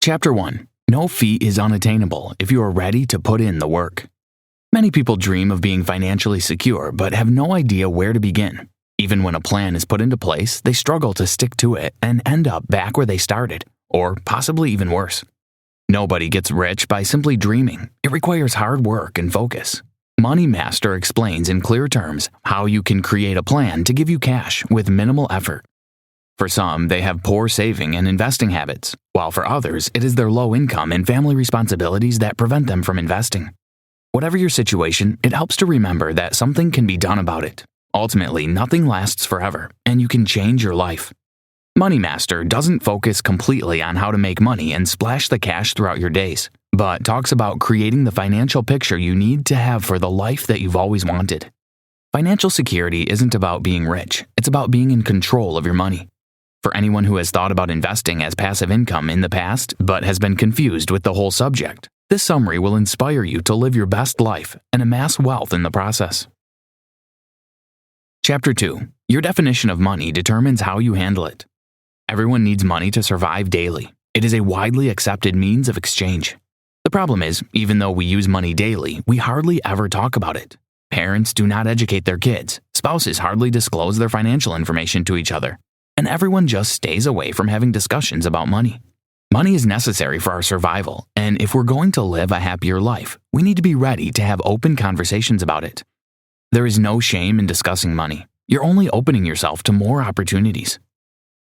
Chapter 1. No feat is unattainable if you are ready to put in the work. Many people dream of being financially secure but have no idea where to begin. Even when a plan is put into place, they struggle to stick to it and end up back where they started, or possibly even worse. Nobody gets rich by simply dreaming. It requires hard work and focus. Money Master explains in clear terms how you can create a plan to give you cash with minimal effort. For some, they have poor saving and investing habits, while for others, it is their low income and family responsibilities that prevent them from investing. Whatever your situation, it helps to remember that something can be done about it. Ultimately, nothing lasts forever, and you can change your life. Money Master doesn't focus completely on how to make money and splash the cash throughout your days, but talks about creating the financial picture you need to have for the life that you've always wanted. Financial security isn't about being rich, it's about being in control of your money. For anyone who has thought about investing as passive income in the past but has been confused with the whole subject, this summary will inspire you to live your best life and amass wealth in the process. Chapter 2. Your definition of money determines how you handle it. Everyone needs money to survive daily. It is a widely accepted means of exchange. The problem is, even though we use money daily, we hardly ever talk about it. Parents do not educate their kids, spouses hardly disclose their financial information to each other, and everyone just stays away from having discussions about money. Money is necessary for our survival, and if we're going to live a happier life, we need to be ready to have open conversations about it. There is no shame in discussing money. You're only opening yourself to more opportunities.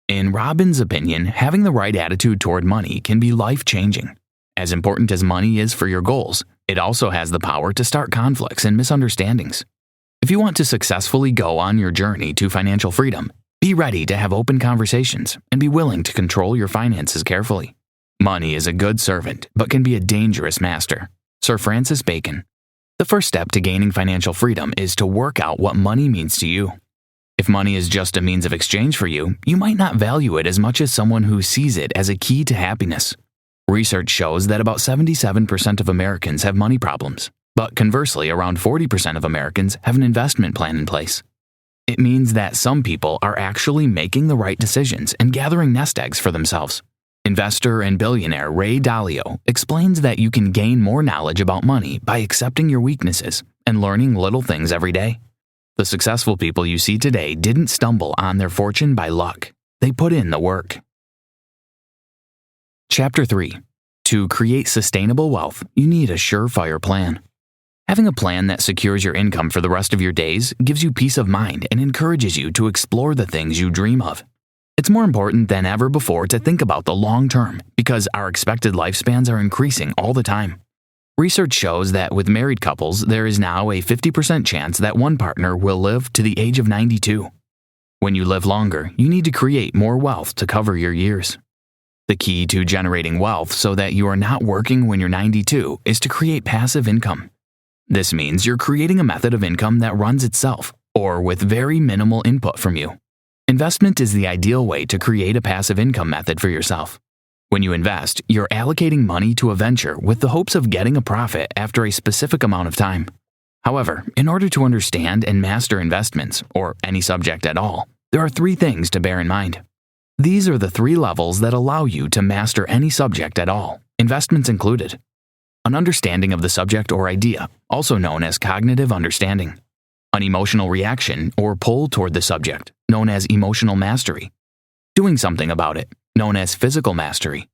In Robbins' opinion, having the right attitude toward money can be life-changing. As important as money is for your goals, it also has the power to start conflicts and misunderstandings. If you want to successfully go on your journey to financial freedom, be ready to have open conversations and be willing to control your finances carefully. Money is a good servant, but can be a dangerous master. Sir Francis Bacon. The first step to gaining financial freedom is to work out what money means to you. If money is just a means of exchange for you, you might not value it as much as someone who sees it as a key to happiness. Research shows that about 77% of Americans have money problems, but conversely, around 40% of Americans have an investment plan in place. It means that some people are actually making the right decisions and gathering nest eggs for themselves. Investor and billionaire Ray Dalio explains that you can gain more knowledge about money by accepting your weaknesses and learning little things every day. The successful people you see today didn't stumble on their fortune by luck. They put in the work. Chapter 3. To create sustainable wealth, you need a surefire plan. Having a plan that secures your income for the rest of your days gives you peace of mind and encourages you to explore the things you dream of. It's more important than ever before to think about the long term because our expected lifespans are increasing all the time. Research shows that with married couples, there is now a 50% chance that one partner will live to the age of 92. When you live longer, you need to create more wealth to cover your years. The key to generating wealth so that you are not working when you're 92 is to create passive income. This means you're creating a method of income that runs itself, or with very minimal input from you. Investment is the ideal way to create a passive income method for yourself. When you invest, you're allocating money to a venture with the hopes of getting a profit after a specific amount of time. However, in order to understand and master investments, or any subject at all, there are 3 things to bear in mind. These are the 3 levels that allow you to master any subject at all, investments included. An understanding of the subject or idea, also known as cognitive understanding. An emotional reaction or pull toward the subject, known as emotional mastery. Doing something about it, known as physical mastery.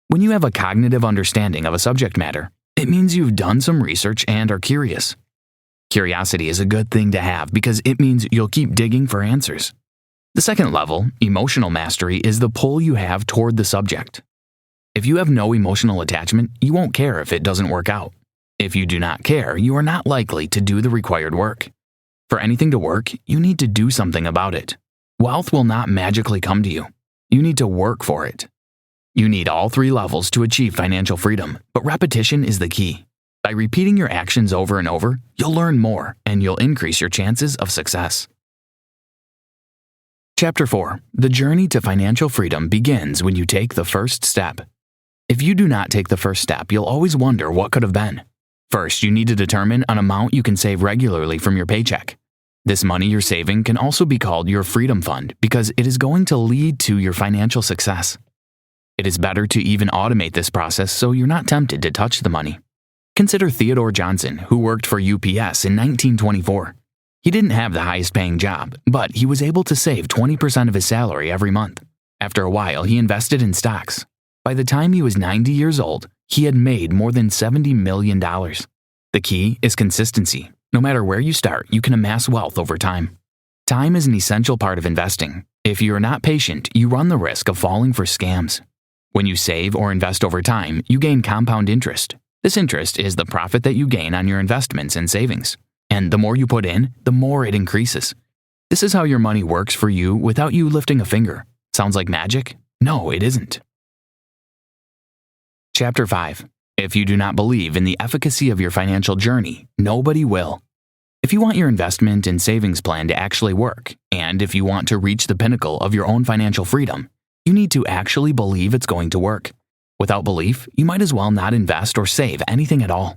When you have a cognitive understanding of a subject matter, it means you've done some research and are curious. Curiosity is a good thing to have because it means you'll keep digging for answers. The second level, emotional mastery, is the pull you have toward the subject. If you have no emotional attachment, you won't care if it doesn't work out. If you do not care, you are not likely to do the required work. For anything to work, you need to do something about it. Wealth will not magically come to you. You need to work for it. You need all 3 levels to achieve financial freedom, but repetition is the key. By repeating your actions over and over, you'll learn more and you'll increase your chances of success. Chapter 4. The journey to financial freedom begins when you take the first step. If you do not take the first step, you'll always wonder what could have been. First, you need to determine an amount you can save regularly from your paycheck. This money you're saving can also be called your freedom fund because it is going to lead to your financial success. It is better to even automate this process so you're not tempted to touch the money. Consider Theodore Johnson, who worked for UPS in 1924. He didn't have the highest paying job, but he was able to save 20% of his salary every month. After a while, he invested in stocks. By the time he was 90 years old, he had made more than $70 million. The key is consistency. No matter where you start, you can amass wealth over time. Time is an essential part of investing. If you are not patient, you run the risk of falling for scams. When you save or invest over time, you gain compound interest. This interest is the profit that you gain on your investments and savings. And the more you put in, the more it increases. This is how your money works for you without you lifting a finger. Sounds like magic? No, it isn't. Chapter 5. If you do not believe in the efficacy of your financial journey, nobody will. If you want your investment and savings plan to actually work, and if you want to reach the pinnacle of your own financial freedom, you need to actually believe it's going to work. Without belief, you might as well not invest or save anything at all.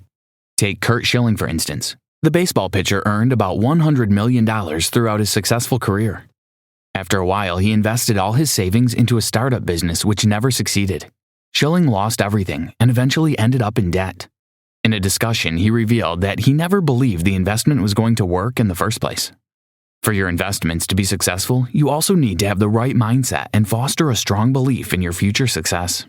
Take Curt Schilling, for instance. The baseball pitcher earned about $100 million throughout his successful career. After a while, he invested all his savings into a startup business which never succeeded. Schilling lost everything and eventually ended up in debt. In a discussion, he revealed that he never believed the investment was going to work in the first place. For your investments to be successful, you also need to have the right mindset and foster a strong belief in your future success.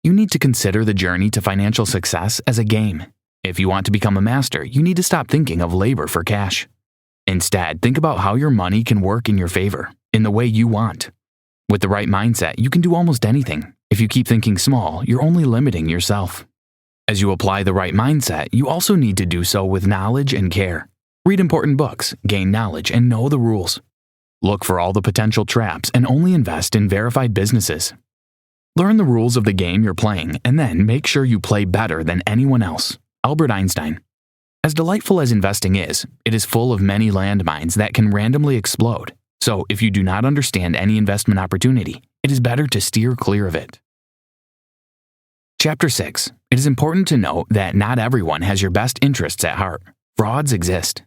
You need to consider the journey to financial success as a game. If you want to become a master, you need to stop thinking of labor for cash. Instead, think about how your money can work in your favor, in the way you want. With the right mindset, you can do almost anything. If you keep thinking small, you're only limiting yourself. As you apply the right mindset, you also need to do so with knowledge and care. Read important books, gain knowledge, and know the rules. Look for all the potential traps and only invest in verified businesses. Learn the rules of the game you're playing and then make sure you play better than anyone else. Albert Einstein. As delightful as investing is, it is full of many landmines that can randomly explode. So if you do not understand any investment opportunity, it is better to steer clear of it. Chapter 6. It is important to note that not everyone has your best interests at heart. Frauds exist.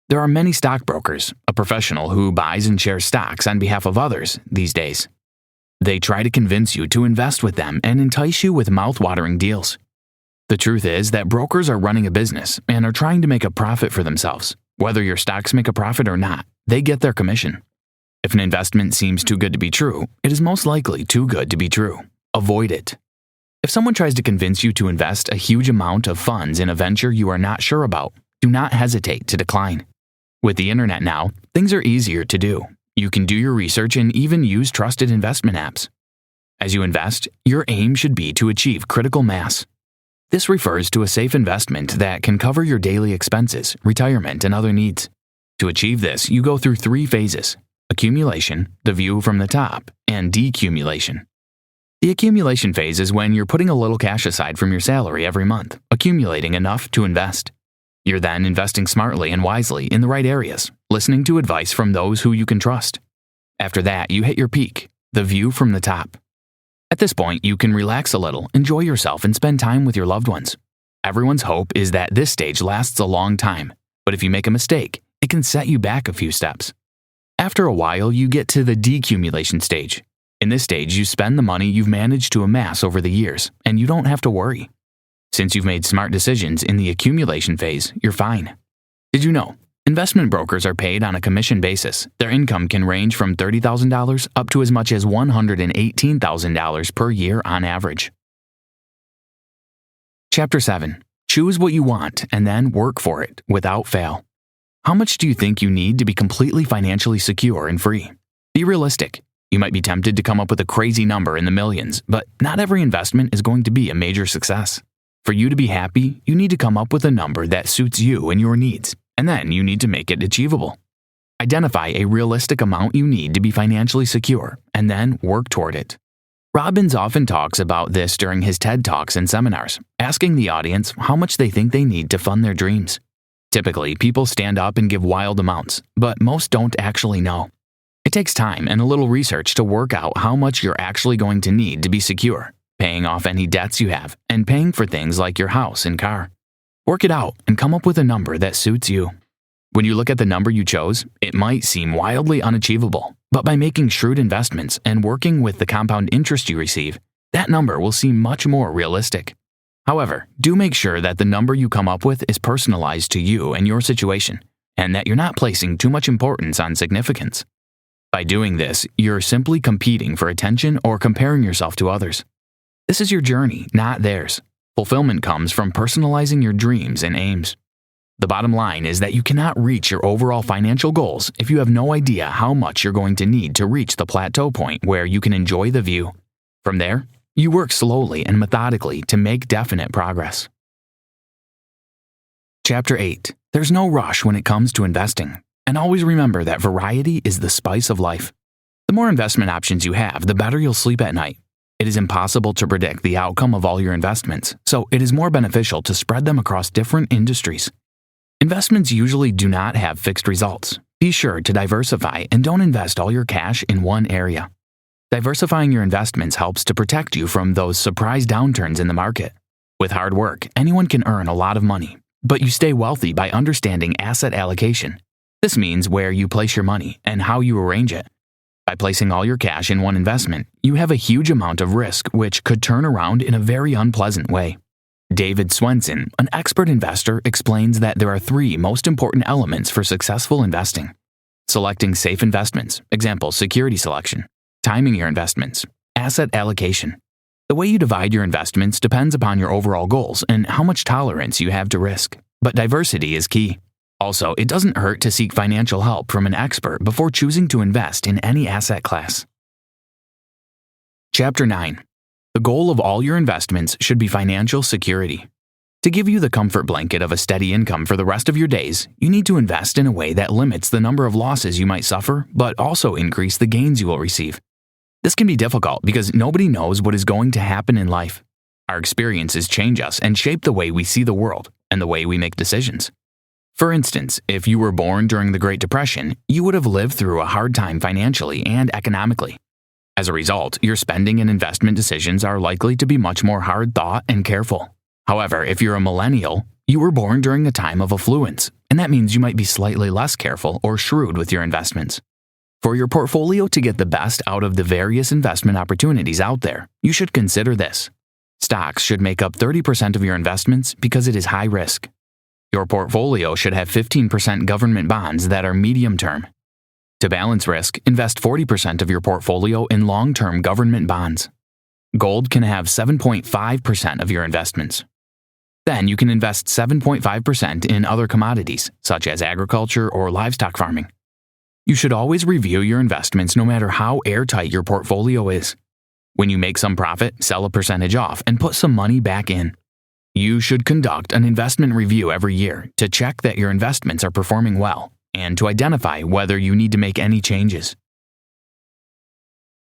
There are many stockbrokers, a professional who buys and shares stocks on behalf of others these days. They try to convince you to invest with them and entice you with mouth-watering deals. The truth is that brokers are running a business and are trying to make a profit for themselves. Whether your stocks make a profit or not, they get their commission. If an investment seems too good to be true, it is most likely too good to be true. Avoid it. If someone tries to convince you to invest a huge amount of funds in a venture you are not sure about, do not hesitate to decline. With the internet now, things are easier to do. You can do your research and even use trusted investment apps. As you invest, your aim should be to achieve critical mass. This refers to a safe investment that can cover your daily expenses, retirement, and other needs. To achieve this, you go through 3 phases: accumulation, the view from the top, and decumulation. The accumulation phase is when you're putting a little cash aside from your salary every month, accumulating enough to invest. You're then investing smartly and wisely in the right areas, listening to advice from those who you can trust. After that, you hit your peak, the view from the top. At this point, you can relax a little, enjoy yourself, and spend time with your loved ones. Everyone's hope is that this stage lasts a long time, but if you make a mistake, it can set you back a few steps. After a while, you get to the decumulation stage. In this stage, you spend the money you've managed to amass over the years, and you don't have to worry. Since you've made smart decisions in the accumulation phase, you're fine. Did you know? Investment brokers are paid on a commission basis. Their income can range from $30,000 up to as much as $118,000 per year on average. Chapter 7. Choose what you want and then work for it without fail. How much do you think you need to be completely financially secure and free? Be realistic. You might be tempted to come up with a crazy number in the millions, but not every investment is going to be a major success. For you to be happy, you need to come up with a number that suits you and your needs, and then you need to make it achievable. Identify a realistic amount you need to be financially secure, and then work toward it. Robbins often talks about this during his TED Talks and seminars, asking the audience how much they think they need to fund their dreams. Typically, people stand up and give wild amounts, but most don't actually know. It takes time and a little research to work out how much you're actually going to need to be secure, paying off any debts you have, and paying for things like your house and car. Work it out and come up with a number that suits you. When you look at the number you chose, it might seem wildly unachievable, but by making shrewd investments and working with the compound interest you receive, that number will seem much more realistic. However, do make sure that the number you come up with is personalized to you and your situation, and that you're not placing too much importance on significance. By doing this, you're simply competing for attention or comparing yourself to others. This is your journey, not theirs. Fulfillment comes from personalizing your dreams and aims. The bottom line is that you cannot reach your overall financial goals if you have no idea how much you're going to need to reach the plateau point where you can enjoy the view. From there, you work slowly and methodically to make definite progress. Chapter 8. There's no rush when it comes to investing. And always remember that variety is the spice of life. The more investment options you have, the better you'll sleep at night. It is impossible to predict the outcome of all your investments, so it is more beneficial to spread them across different industries. Investments usually do not have fixed results. Be sure to diversify and don't invest all your cash in one area. Diversifying your investments helps to protect you from those surprise downturns in the market. With hard work, anyone can earn a lot of money, but you stay wealthy by understanding asset allocation. This means where you place your money and how you arrange it. By placing all your cash in one investment, you have a huge amount of risk which could turn around in a very unpleasant way. David Swensen, an expert investor, explains that there are 3 most important elements for successful investing. Selecting safe investments, example security selection, timing your investments, asset allocation. The way you divide your investments depends upon your overall goals and how much tolerance you have to risk, but diversity is key. Also, it doesn't hurt to seek financial help from an expert before choosing to invest in any asset class. Chapter 9. The goal of all your investments should be financial security. To give you the comfort blanket of a steady income for the rest of your days, you need to invest in a way that limits the number of losses you might suffer, but also increase the gains you will receive. This can be difficult because nobody knows what is going to happen in life. Our experiences change us and shape the way we see the world and the way we make decisions. For instance, if you were born during the Great Depression, you would have lived through a hard time financially and economically. As a result, your spending and investment decisions are likely to be much more hard thought and careful. However, if you're a millennial, you were born during a time of affluence, and that means you might be slightly less careful or shrewd with your investments. For your portfolio to get the best out of the various investment opportunities out there, you should consider this. Stocks should make up 30% of your investments because it is high risk. Your portfolio should have 15% government bonds that are medium term. To balance risk, invest 40% of your portfolio in long-term government bonds. Gold can have 7.5% of your investments. Then you can invest 7.5% in other commodities, such as agriculture or livestock farming. You should always review your investments no matter how airtight your portfolio is. When you make some profit, sell a percentage off and put some money back in. You should conduct an investment review every year to check that your investments are performing well and to identify whether you need to make any changes.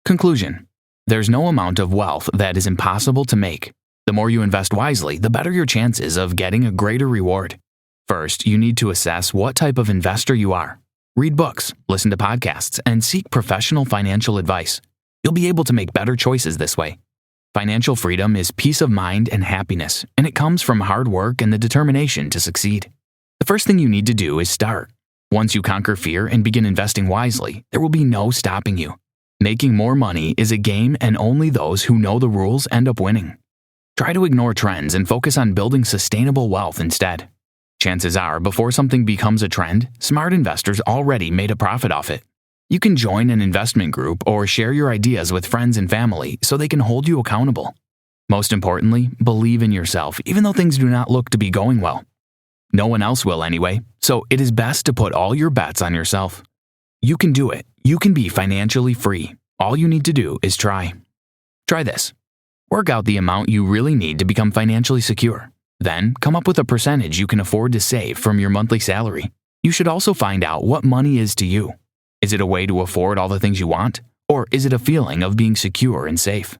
Conclusion. There's no amount of wealth that is impossible to make. The more you invest wisely, the better your chances of getting a greater reward. First, you need to assess what type of investor you are. Read books, listen to podcasts, and seek professional financial advice. You'll be able to make better choices this way. Financial freedom is peace of mind and happiness, and it comes from hard work and the determination to succeed. The first thing you need to do is start. Once you conquer fear and begin investing wisely, there will be no stopping you. Making more money is a game, and only those who know the rules end up winning. Try to ignore trends and focus on building sustainable wealth instead. Chances are, before something becomes a trend, smart investors already made a profit off it. You can join an investment group or share your ideas with friends and family so they can hold you accountable. Most importantly, believe in yourself even though things do not look to be going well. No one else will anyway, so it is best to put all your bets on yourself. You can do it. You can be financially free. All you need to do is try. Try this. Work out the amount you really need to become financially secure. Then, come up with a percentage you can afford to save from your monthly salary. You should also find out what money is to you. Is it a way to afford all the things you want? Or is it a feeling of being secure and safe?